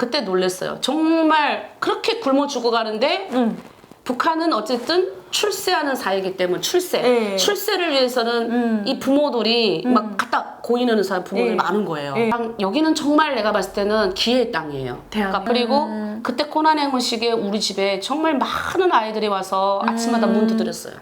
그때 놀랐어요. 정말 그렇게 굶어 죽어가는데 북한은 어쨌든 출세하는 사회이기 때문에 출세를 위해서는 이 부모들이 막 갖다 고인하는 사람 부모들이 많은 거예요. 여기는 정말 내가 봤을 때는 기회의 땅이에요. 그러니까 그리고 그때 고난의 시기에 우리 집에 정말 많은 아이들이 와서 아침마다 문 두드렸어요.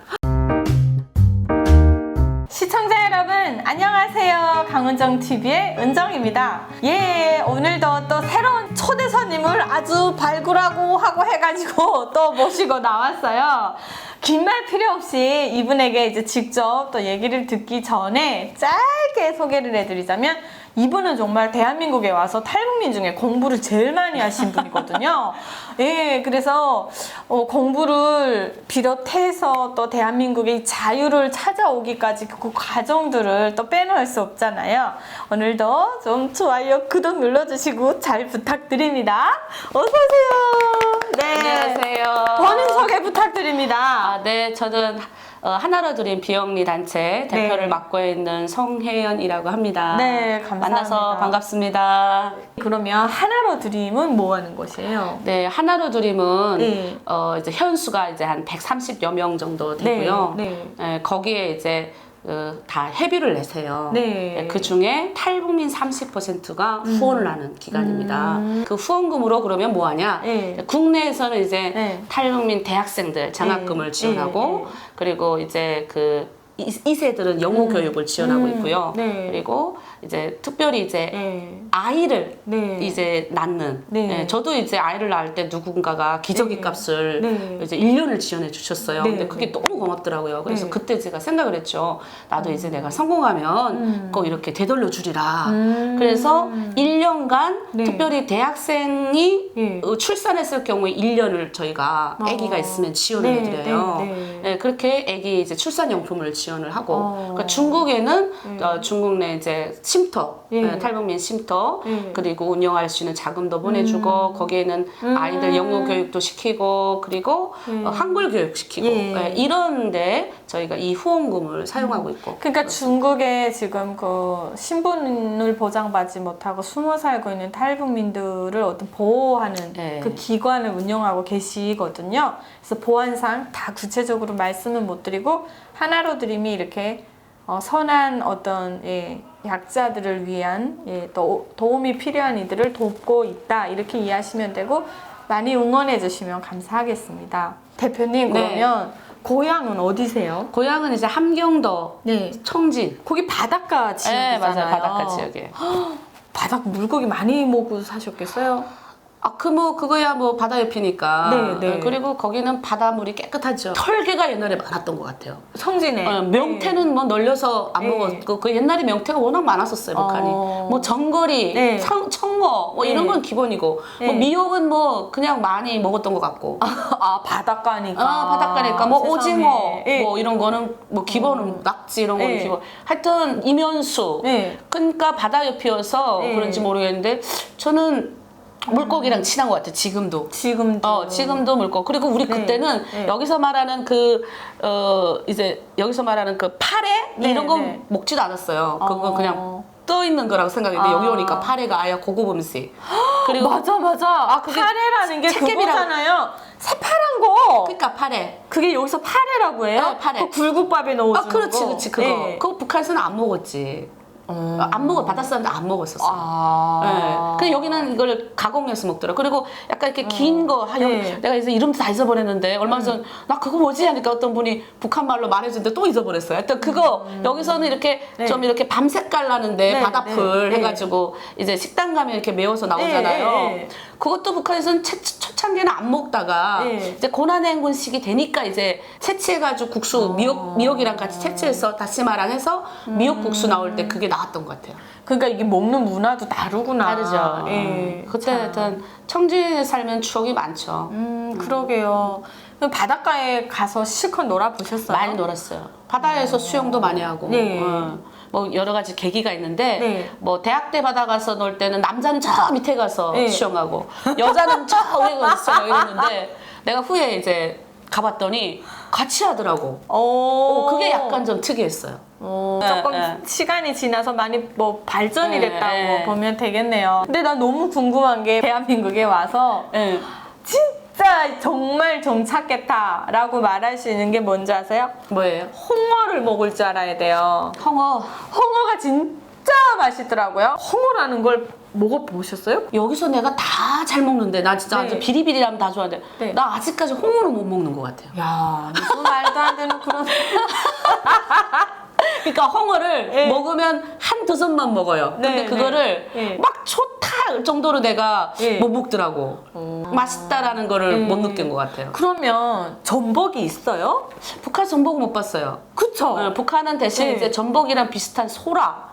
시청자 여러분 안녕하세요. 강은정TV의 은정입니다. 예, 오늘도 또 새로운 초대 손님을 아주 발굴하고 하고 해가지고 또 모시고 나왔어요. 긴 말 필요 없이 이분에게 이제 직접 또 얘기를 듣기 전에 짧게 소개를 해드리자면, 이분은 정말 대한민국에 와서 탈북민 중에 공부를 제일 많이 하신 분이거든요. 예, 그래서 공부를 비롯해서 또 대한민국의 자유를 찾아오기까지 그 과정들을 또 빼놓을 수 없잖아요. 오늘도 좀 좋아요, 구독 눌러주시고 잘 부탁드립니다. 어서오세요. 네. 안녕하세요. 본인 소개 부탁드립니다. 네, 저는 하나로 드림 비영리 단체 대표를 맡고 있는 성혜연이라고 합니다. 네, 감사합니다. 만나서 반갑습니다. 그러면 하나로 드림은 뭐 하는 곳이에요? 네, 하나로 드림은 네. 이제 현수가 이제 한 130여 명 정도 되고요. 네. 거기에 이제 다 회비를 내세요. 네. 그 중에 탈북민 30%가 후원을 하는 기관입니다. 그 후원금으로 그러면 뭐 하냐? 네. 국내에서는 이제 네. 탈북민 대학생들 장학금을 네. 지원하고, 네. 그리고 이제 그 2세들은 영어 교육을 지원하고 있고요. 네. 그리고 이제 특별히 이제 네. 아이를 네. 이제 낳는, 네. 저도 이제 아이를 낳을 때 누군가가 기저귀 네. 값을 네. 이제 1년을 지원해 주셨어요. 네. 근데 그게 너무 고맙더라고요. 그래서 네. 그때 제가 생각을 했죠. 나도 이제 내가 성공하면 꼭 이렇게 되돌려 주리라. 그래서 1년간 네. 특별히 대학생이 네. 출산했을 경우에 1년을 저희가 아기가 있으면 지원을 네. 해드려요. 네. 네, 그렇게 아기 이제 출산용품을 지원을 하고, 그러니까 중국에는 중국 내 이제 쉼터, 네. 탈북민 쉼터, 네. 그리고 운영할 수 있는 자금도 보내주고, 거기에는 아이들 영어 교육도 시키고, 그리고 한글 교육 시키고, 예. 이런데 저희가 이 후원금을 사용하고 있고. 그러니까 중국에 지금 그 신분을 보장받지 못하고 숨어 살고 있는 탈북민들을 어떤 보호하는 네. 그 기관을 운영하고 계시거든요. 그래서 보안상 다 구체적으로 말씀은 못 드리고, 하나로 드림이 이렇게 선한 어떤 약자들을 위한 또 도움이 필요한 이들을 돕고 있다, 이렇게 이해하시면 되고, 많이 응원해 주시면 감사하겠습니다. 대표님, 그러면 고향은 어디세요? 고향은 이제 함경도, 네. 청진. 거기 바닷가 지역이잖아요. 네, 맞아요. 바닷가 지역에. 바닥 물고기 많이 먹고 사셨겠어요? 그거야 뭐 바다 옆이니까. 네, 네. 그리고 거기는 바닷물이 깨끗하죠. 털개가 옛날에 많았던 것 같아요. 성진에. 명태는 뭐 널려서 안 네. 먹었고, 그 옛날에 명태가 워낙 많았었어요, 북한이. 뭐 정거리, 네. 청어, 뭐 이런 네. 건 기본이고, 네. 뭐 미역은 뭐 그냥 많이 먹었던 것 같고. 바닷가니까. 바닷가니까 뭐 세상에. 오징어, 네. 뭐 이런 거는 뭐 기본은 낙지 이런 거는 네. 기본. 하여튼 이면수. 네. 그러니까 바다 옆이어서 네. 그런지 모르겠는데 저는 물고기랑 친한 것 같아요. 지금도. 지금도 물고기. 그리고 우리 네. 그때는 네. 여기서 말하는 이제 여기서 말하는 그 파래 네, 이런 거 네. 먹지도 않았어요. 그거 그냥 떠 있는 거라고 생각했는데 여기 오니까 파래가 아예 고급 음식. 그리고 맞아. 그게 파래라는 게 칡개비라고- 그거잖아요. 새파란 거. 그러니까 파래. 그게 여기서 파래라고 해요? 네, 파래. 그 굴국밥에 넣어주는 거. 그렇지 그거. 네. 그거 북한에서는 안 먹었지. 안 먹어. 바다 사람들 안 먹었었어. 네. 근데 여기는 이걸 가공해서 먹더라. 그리고 약간 이렇게 긴 거 네. 내가 이제 이름도 다 잊어버렸는데 얼마 전에 나 그거 뭐지 하니까 어떤 분이 북한 말로 말해주는데 또 잊어버렸어요. 하여튼 그거 여기서는 이렇게 네. 좀 이렇게 밤색깔 나는데 네, 바다풀 네, 해가지고 이제 식당 가면 이렇게 메워서 나오잖아요. 네. 그것도 북한에서는 초창기에는 안 먹다가 네. 이제 고난의 행군 시기 되니까 이제 채취해가지고 국수 미역이랑 같이 채취해서 다시마랑 해서 미역국수 나올 때 그게 나왔던 것 같아요. 그러니까 이게 먹는 문화도 다르구나. 다르죠. 예. 그때 하여튼 청주에 살면 추억이 많죠. 그러게요. 그럼 바닷가에 가서 실컷 놀아보셨어요? 많이 놀았어요. 바다에서 수영도 많이 하고. 네. 뭐 여러 가지 계기가 있는데 네. 뭐 대학 때 바다 가서 놀 때는 남자는 저 밑에 가서 네. 수영하고 여자는 저 위에 가서 수영하고 이랬는데 내가 후에 이제 가봤더니 같이 하더라고. 오. 그게 약간 좀 특이했어요. 조금 네. 시간이 지나서 많이 뭐 발전이 네, 됐다고 네. 보면 되겠네요. 근데 나 너무 궁금한 게 대한민국에 와서 네. 진짜 정말 정착했다라고 말할 수 있는 게 뭔지 아세요? 뭐예요? 홍어를 먹을 줄 알아야 돼요. 홍어가 진짜 맛있더라고요. 홍어라는 걸 먹어보셨어요? 여기서 내가 다 잘 먹는데 나 진짜 네. 완전 비리비리하면 다 좋아하는데 네. 나 아직까지 홍어를 못 먹는 것 같아요. 야, 무슨 말도 안 되는 그런. 그러니까 홍어를 네. 먹으면 한두 손만 먹어요. 근데 네, 그거를 네. 막 좋다 정도로 내가 네. 못 먹더라고. 맛있다라는 거를 못 느낀 것 같아요. 그러면 전복이 있어요? 북한 전복은 못 봤어요. 그쵸? 북한은 대신 네. 이제 전복이랑 비슷한 소라.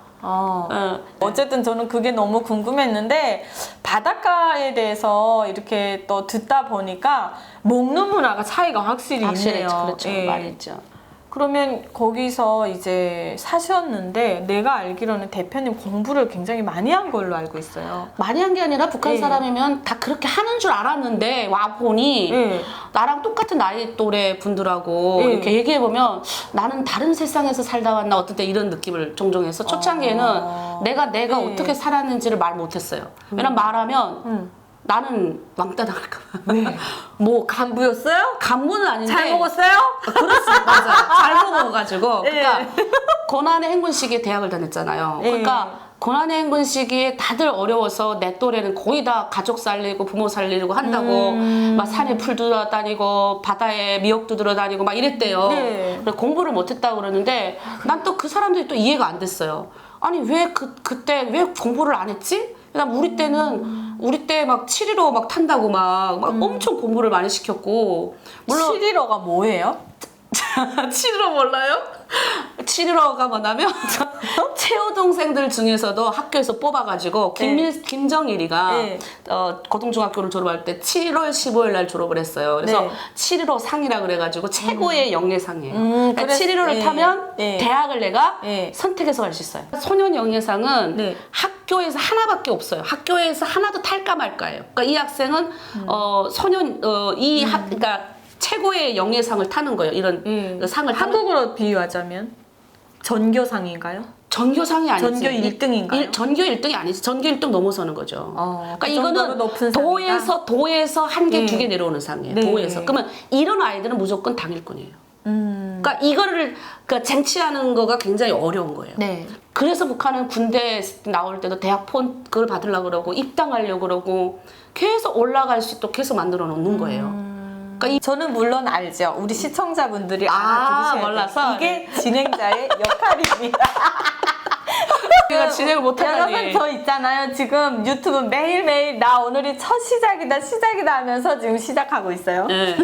어쨌든 저는 그게 너무 궁금했는데 바닷가에 대해서 이렇게 또 듣다 보니까 먹는 문화가 차이가 확실히 있네요. 그렇죠. 예. 말했죠. 그러면 거기서 이제 사셨는데 내가 알기로는 대표님 공부를 굉장히 많이 한 걸로 알고 있어요. 많이 한 게 아니라 북한 예. 사람이면 다 그렇게 하는 줄 알았는데 와 보니 예. 나랑 똑같은 나이 또래 분들하고 예. 이렇게 얘기해 보면 나는 다른 세상에서 살다 왔나 어떤 때 이런 느낌을 종종 해서 초창기에는 내가 예. 어떻게 살았는지를 말 못했어요. 왜냐면 말하면 나는 왕따 당할까 봐. 네. 뭐 간부였어요? 간부는 아닌데 잘 먹었어요? 그렇습니다. 맞아요. 잘 먹어가지고. 그러니까 예. 고난의 행군 시기에 대학을 다녔잖아요. 예. 그러니까 고난의 행군 시기에 다들 어려워서 내 또래는 거의 다 가족 살리고 부모 살리고 한다고 막 산에 풀 들어 다니고 바다에 미역도 들어 다니고 막 이랬대요. 네. 그래서 공부를 못했다고 그러는데 난 또 그 사람들이 또 이해가 안 됐어요. 아니 왜 그때 왜 공부를 안 했지? 그다음 우리 때 막 7.15 막 탄다고 막 엄청 공부를 많이 시켰고 물론 7.15가 뭐예요? 7.15 몰라요? 7.15가 뭐냐면 최호 동생들 중에서도 학교에서 뽑아가지고 김정일이가 네. 고등중학교를 졸업할 때 7월 15일 날 졸업을 했어요. 그래서 네. 7.15 상이라 그래가지고 최고의 영예상이에요. 그러니까 그래서- 7.15를 네. 타면 네. 대학을 내가 네. 선택해서 갈 수 있어요. 소년 영예상은 네. 학교에서 하나밖에 없어요. 학교에서 하나도 탈까 말까예요. 그러니까 이 학생은 그러니까 최고의 영예상을 타는 거예요. 이런 상을 타는 한국으로 비유하자면 전교상인가요? 전교상이 아니지. 전교 1등인가요? 전교 1등이 아니지. 전교 1등 넘어서는 거죠. 그러니까 그 정도로 이거는 높은 상이다? 도에서 한 개, 네. 두 개 내려오는 상이에요. 네. 도에서. 그러면 이런 아이들은 무조건 당일권이에요. 그러니까 이거를 쟁취하는 거가 굉장히 어려운 거예요. 네. 그래서 북한은 군대 나올 때도 대학 폰 그걸 받으려고 그러고 입당하려고 그러고 계속 올라갈 수 있도록 계속 만들어 놓는 거예요. 그러니까 저는 물론 알죠. 우리 시청자분들이 아, 알아들으셔야 돼요. 몰라서? 이게 진행자의 역할입니다. 내가 진행을 못하다니. 여러분 저 있잖아요. 지금 유튜브 매일매일 나 오늘이 첫 시작이다 하면서 지금 시작하고 있어요. 네.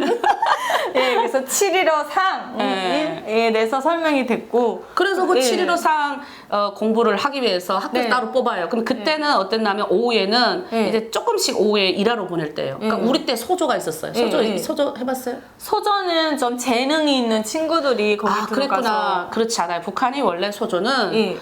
예, 그래서 7.15 상에 대해서 설명이 됐고 그래서 그 예. 7.15 상 공부를 하기 위해서 학교에서 네. 따로 뽑아요. 그럼 그때는 어땠냐면 오후에는 네. 이제 조금씩 오후에 일하러 보낼 때예요. 그러니까 네. 우리 때 소조가 있었어요. 네. 소조 해봤어요? 소저는 좀 재능이 있는 친구들이 거기 아, 들어가서 그랬구나. 그렇지 않아요. 북한이 원래 소조는 예.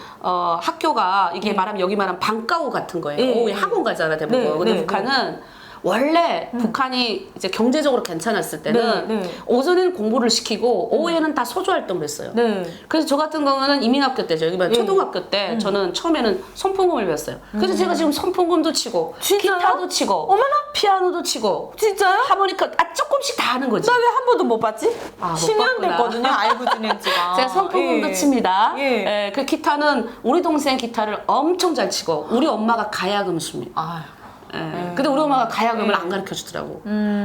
학교가 이게 말하면 여기 말하면 방과후 같은 거예요. 예. 오후에 학원 가잖아 대부분. 네, 근데 네, 북한은 원래 북한이 이제 경제적으로 괜찮았을 때는 네, 네. 오전에는 공부를 시키고 오후에는 다 소조 활동을 했어요. 네. 그래서 저 같은 경우는 이민학교 때죠. 여기 말 초등학교 때 저는 처음에는 손풍금을 배웠어요. 그래서 제가 지금 손풍금도 치고 진짜요? 기타도 치고 어머나? 피아노도 치고 진짜요? 하모니카 조금씩 다 하는 거지. 나 왜 한 번도 못 봤지? 아, 못 10년 봤구나. 됐거든요. 알고 지낸 지가. 제가 손풍금도 예. 칩니다. 예. 예, 그 기타는 우리 동생 기타를 엄청 잘 치고 우리 엄마가 가야금 줍니다. 아, 예. 근데 우리 엄마가 가야금을 안 가르쳐 주더라고.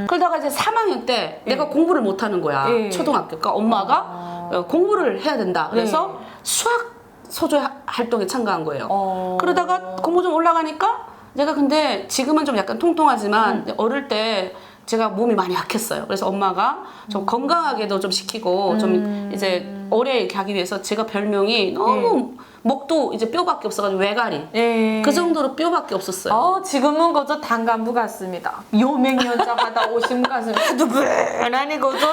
그러다가 이제 3학년 때 내가 공부를 못 하는 거야. 예. 초등학교. 그러니까 엄마가 공부를 해야 된다. 그래서 수학 소조 활동에 참가한 거예요. 그러다가 공부 좀 올라가니까 내가 근데 지금은 좀 약간 통통하지만 어릴 때 제가 몸이 많이 약했어요. 그래서 엄마가 좀 건강하게도 좀 시키고 좀 이제 오래 이렇게 하기 위해서 제가 별명이 너무 목도 이제 뼈밖에 없어가지고 외가리. 예. 그 정도로 뼈밖에 없었어요. 지금은 그저 단간부 같습니다. 요맹연장하다 오심 가슴 후두근하니 그저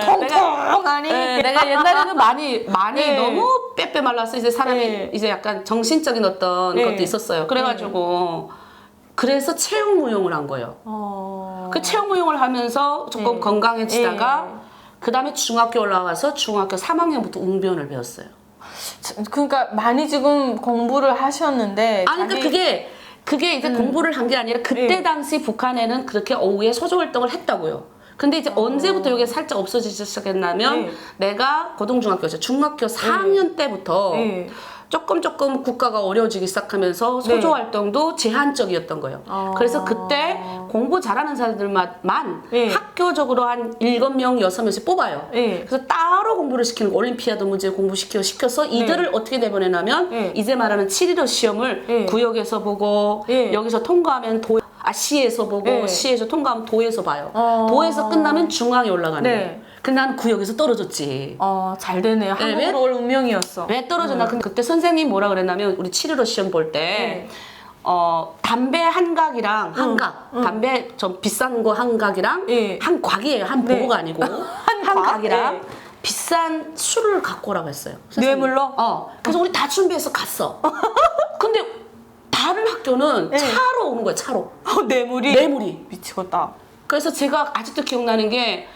통통하니. 내가 옛날에는 많이 네. 너무 빼빼 말라서 이제 사람이 네. 이제 약간 정신적인 어떤 네. 것도 있었어요. 그래가지고 그래서 체육무용을 한 거예요. 그 체육무용을 하면서 조금 건강해지다가 그 다음에 중학교 올라가서 중학교 3학년부터 웅변을 배웠어요. 그러니까 많이 지금 공부를 하셨는데. 아니, 그러니까 그게 이제 공부를 한 게 아니라 그때 당시 북한에는 그렇게 오후에 소조 활동을 했다고요. 근데 이제 언제부터 이게 살짝 없어지기 시작했냐면 내가 고등중학교에서 중학교 4학년 때부터 조금 국가가 어려워지기 시작하면서 소조 활동도 제한적이었던 거예요. 그래서 그때 공부 잘하는 사람들만 학교적으로 한 7명, 6명씩 뽑아요. 그래서 따로 공부를 시키는 거, 올림피아드 문제 공부시켜서 이들을 어떻게 내보내냐면 이제 말하는 7.15 시험을 구역에서 보고 여기서 통과하면 시에서 보고 시에서 통과하면 도에서 봐요. 도에서 끝나면 중앙에 올라가는 거예요. 근데 난 구역에서 떨어졌지. 잘 되네요. 한국으로 올 운명이었어. 왜 떨어졌나? 근데 그때 선생님이 뭐라 그랬냐면 우리 7.15 시험 볼 때 담배 한 각이랑 담배 좀 비싼 거 한 각이랑 한 곽이에요. 한 보고가 아니고 한 각이랑 비싼 술을 갖고 오라고 했어요. 뇌물로? 그래서 우리 다 준비해서 갔어. 근데 다른 학교는 차로 오는 거야, 차로. 뇌물이. 미치겠다. 그래서 제가 아직도 기억나는 게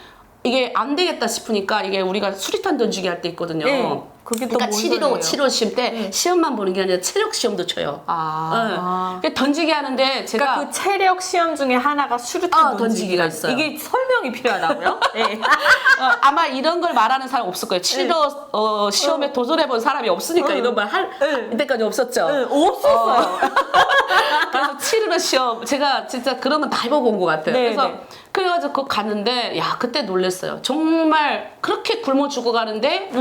이게 안 되겠다 싶으니까 이게 우리가 수리탄 던지기 할 때 있거든요. 그게 또 그러니까 7.15 시험 때 시험만 보는 게 아니라 체력 시험도 쳐요. 던지기 하는데 제가 그러니까 그 체력 시험 중에 하나가 수류탄 던지기가 있어요. 이게 설명이 필요하다고요? 아마 이런 걸 말하는 사람 없을 거예요. 7.15 시험에 도전해본 사람이 없으니까 이런 말 할 때까지 없었죠. 없었어요. 그래서 7.15 시험 제가 진짜 그러면 다 해보고 온 것 같아요. 그래가지고 그거 갔는데 그때 놀랐어요. 정말 그렇게 굶어 죽어 가는데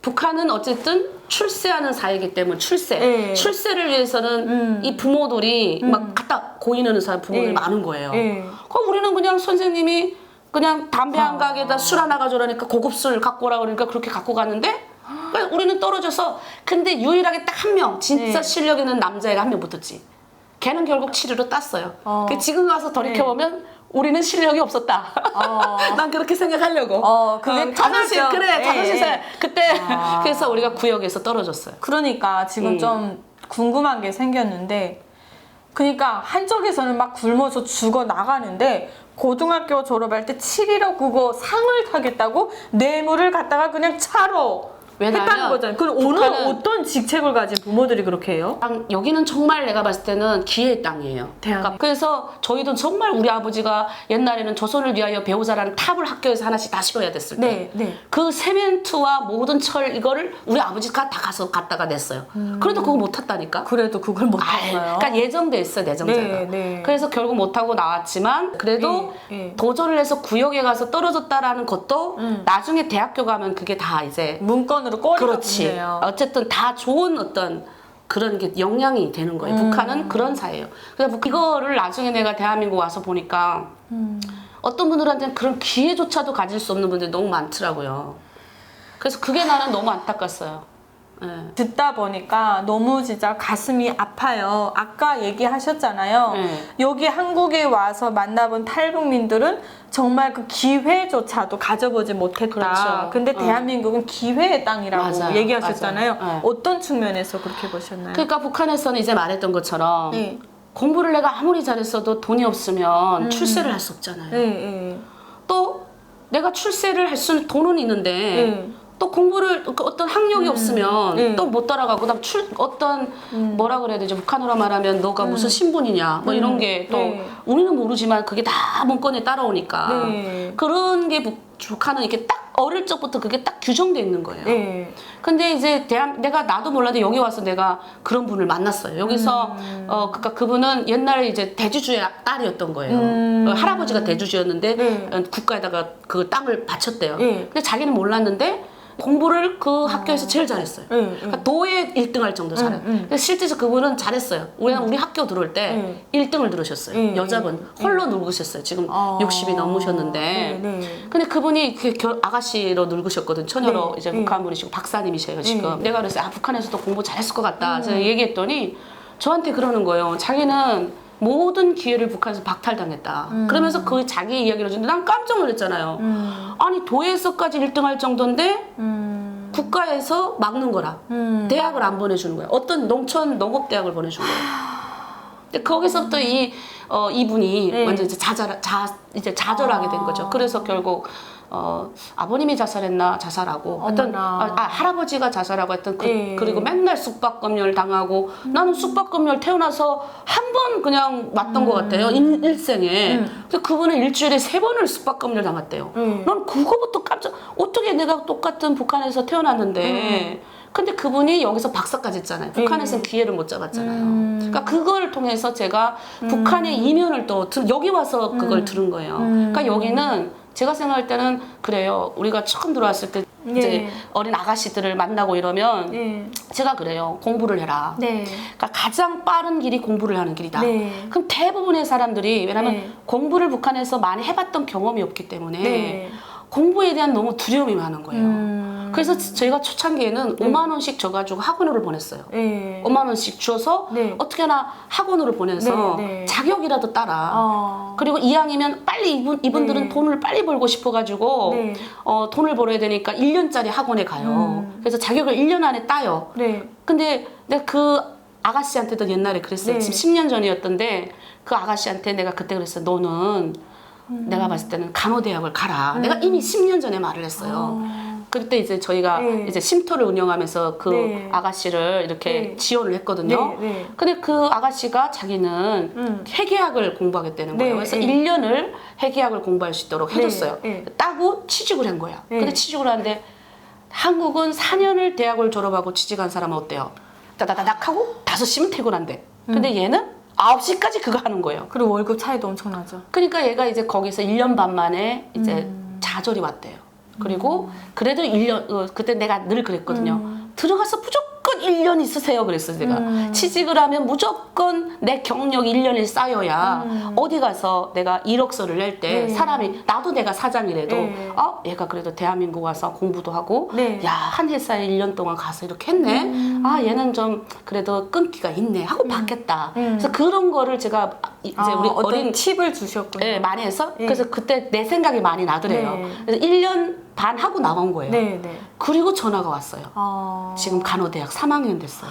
북한은 어쨌든 출세하는 사회이기 때문에 출세를 위해서는 이 부모들이 막 갖다 고인하는 사람 부모들이 많은 거예요. 그럼 우리는 그냥 선생님이 그냥 담배 한 가게에다 술 하나 가져오라니까 고급 술 갖고 오라 그러니까 그렇게 갖고 갔는데 그러니까 우리는 떨어져서 근데 유일하게 딱 한 명 진짜 실력 있는 남자애가 한 명 붙었지. 걔는 결국 7.15로 땄어요. 지금 가서 돌이켜보면 우리는 실력이 없었다. 난 그렇게 생각하려고. 그게 자존심, 자존심 상 그때 그래서 우리가 구역에서 떨어졌어요. 그러니까 지금 좀 궁금한 게 생겼는데, 그러니까 한쪽에서는 막 굶어서 죽어 나가는데 고등학교 졸업할 때 7.15 그거 상을 타겠다고 뇌물을 갖다가 그냥 차로 했다는 거잖아요. 그럼 어떤 직책을 가진 부모들이 그렇게 해요? 여기는 정말 내가 봤을 때는 기회의 땅이에요. 그러니까 그래서 저희도 정말 우리 아버지가 옛날에는 조선을 위하여 배우자라는 탑을 학교에서 하나씩 다 씌워야 됐을 때 그 세멘트와 모든 철 이거를 우리 아버지가 다 가서 갖다가 냈어요. 그래도 그거 못 탔다니까. 그래도 그걸 못 탔어요. 그러니까 예정돼 있어요, 내정자가. 그래서 결국 못 하고 나왔지만 그래도 도전을 해서 구역에 가서 떨어졌다라는 것도 나중에 대학교 가면 그게 다 이제 문건으로 꼬리가 그렇지. 붙네요. 어쨌든 다 좋은 어떤 그런 게 영향이 되는 거예요. 북한은 그런 사회예요. 그래서 이거를 나중에 내가 대한민국 와서 보니까 어떤 분들한테는 그런 기회조차도 가질 수 없는 분들이 너무 많더라고요. 그래서 그게 나는 너무 안타깝어요. 듣다 보니까 너무 진짜 가슴이 아파요. 아까 얘기하셨잖아요. 여기 한국에 와서 만나본 탈북민들은 정말 그 기회조차도 가져보지 못했다. 그렇죠. 근데 대한민국은 기회의 땅이라고 맞아요. 얘기하셨잖아요. 맞아요. 어떤 측면에서 그렇게 보셨나요? 그러니까 북한에서는 이제 말했던 것처럼 공부를 내가 아무리 잘했어도 돈이 없으면 출세를 할 수 없잖아요. 또 내가 출세를 할 수는 돈은 있는데 또 공부를 어떤 학력이 없으면 또 못 따라가고 그다음 어떤 뭐라 그래야 되죠? 북한어로 말하면 너가 무슨 신분이냐 뭐 이런 게 또 우리는 모르지만 그게 다 문건에 따라오니까 그런 게 북한은 이렇게 딱 어릴 적부터 그게 딱 규정돼 있는 거예요. 근데 이제 내가 나도 몰라도 여기 와서 내가 그런 분을 만났어요. 여기서 그러니까 그분은 옛날에 이제 대주주의 딸이었던 거예요. 할아버지가 대주주였는데 국가에다가 그 땅을 바쳤대요. 근데 자기는 몰랐는데 공부를 그 학교에서 제일 잘했어요. 그러니까 도에 1등 할 정도 잘해요. 근데 실제로 그분은 잘했어요. 우리 학교 들어올 때 1등을 들으셨어요. 여자분 홀로 늙으셨어요. 지금 60이 넘으셨는데 근데 그분이 아가씨로 늙으셨거든. 처녀로 이제 북한분이시고 박사님이셔요 지금. 내가 그랬어요. 북한에서도 공부 잘했을 것 같다. 제가 얘기했더니 저한테 그러는 거예요. 자기는 모든 기회를 북한에서 박탈당했다. 그러면서 그 자기 이야기를 해주는데 난 깜짝 놀랐잖아요. 아니 도에서까지 1등 할 정도인데 국가에서 막는 거라. 대학을 안 보내주는 거야. 어떤 농업대학을 보내준 거야. 근데 거기서부터 이 이분이 네. 완전 이제 좌절하게 된 거죠. 그래서 결국 아버님이 자살하고 어떤 어머나. 할아버지가 자살하고 했던 예. 그리고 맨날 숙박금열 당하고 나는 숙박금열 태어나서 한 번 그냥 맞던 것 같아요. 일생에. 근데 그분은 일주일에 3번을 숙박금열 당했대요. 난 그거부터 깜짝 어떻게 내가 똑같은 북한에서 태어났는데 근데 그분이 여기서 박사까지 했잖아요. 북한에서는 기회를 못 잡았잖아요. 그러니까 그걸 통해서 제가 북한의 이면을 또 여기 와서 그걸 들은 거예요. 그러니까 여기는 제가 생각할 때는 그래요. 우리가 처음 들어왔을 때 이제 어린 아가씨들을 만나고 이러면 제가 그래요. 공부를 해라. 네. 그러니까 가장 빠른 길이 공부를 하는 길이다. 네. 그럼 대부분의 사람들이 왜냐면 네. 공부를 북한에서 많이 해봤던 경험이 없기 때문에 네. 공부에 대한 너무 두려움이 많은 거예요. 그래서 저희가 초창기에는 5만 원씩 줘가지고 학원으로 보냈어요. 네. 5만 원씩 줘서 네. 어떻게 하나 학원으로 보내서 네, 네. 자격이라도 따라. 그리고 이왕이면 빨리 이분들은 네. 돈을 빨리 벌고 싶어가지고 네. 돈을 벌어야 되니까 1년짜리 학원에 가요. 그래서 자격을 1년 안에 따요. 네. 근데 내가 그 아가씨한테도 옛날에 그랬어요. 네. 지금 10년 전이었던데 그 아가씨한테 내가 그때 그랬어요. 너는 내가 봤을 때는 간호대학을 가라. 내가 이미 10년 전에 말을 했어요. 그때 이제 저희가 네. 이제 쉼터를 운영하면서 그 네. 아가씨를 이렇게 네. 지원을 했거든요. 네. 네. 근데 그 아가씨가 자기는 회계학을 공부하겠다는 거예요. 네. 그래서 네. 1년을 회계학을 공부할 수 있도록 해줬어요. 네. 따고 취직을 한 거야. 네. 근데 취직을 하는데 한국은 4년을 대학을 졸업하고 취직한 사람은 어때요? 따다다닥 하고 5시면 퇴근한대. 근데 얘는 9시까지 그거 하는 거예요. 그리고 월급 차이도 엄청나죠. 그러니까 얘가 이제 거기서 1년 반 만에 이제 좌절이 왔대요. 그리고 그래도 1년, 그때 내가 늘 그랬거든요. 들어가서 무조건 1년 있으세요. 그랬어요, 제가. 취직을 하면 무조건 내 경력이 1년이 쌓여야 어디 가서 내가 이력서를 낼 때 네. 사람이, 나도 내가 사장이라도, 네. 얘가 그래도 대한민국 와서 공부도 하고, 네. 야, 한 회사에 1년 동안 가서 이렇게 했네? 얘는 좀 그래도 끈기가 있네. 하고 받겠다. 그래서 그런 거를 제가 이제 우리 어떤 어린 팁을 주셨군요. 네, 많이 해서 네. 그래서 그때 내 생각이 많이 나더래요. 네. 그래서 1년 반 하고 나온 거예요. 네, 네. 그리고 전화가 왔어요. 지금 간호대학 3학년 됐어요.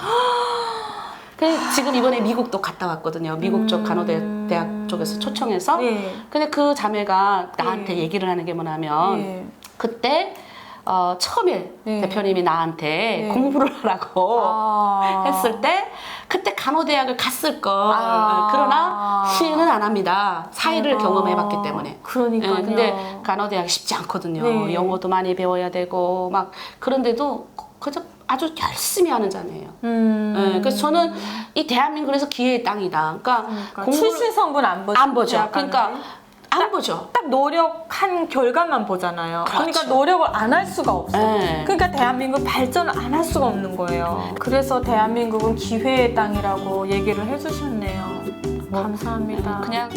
그래서 지금 이번에 미국도 갔다 왔거든요. 미국 쪽 간호대학 쪽에서 초청해서. 네. 근데 그 자매가 나한테 네. 얘기를 하는 게 뭐냐면 네. 그때 처음에 네. 대표님이 나한테 네. 공부를 하라고 했을 때 그때 간호대학을 갔을 걸. 그러나 후회는 안 합니다. 사회를 경험해봤기 때문에. 그러니까요. 네, 근데 간호대학이 쉽지 않거든요. 네. 영어도 많이 배워야 되고 막 그런데도 그저 아주 열심히 하는 자매예요. 네, 그래서 저는 이 대한민국에서 기회의 땅이다. 그러니까 출신 성분 안 보죠. 안 보죠. 대학 그러니까 가는데? 안 보죠. 딱 노력한 결과만 보잖아요. 그렇죠. 그러니까 노력을 안 할 수가 없어요. 네. 그러니까 대한민국 발전을 안 할 수가 없는 거예요. 그래서 대한민국은 기회의 땅이라고 얘기를 해주셨네요. 감사합니다. 그냥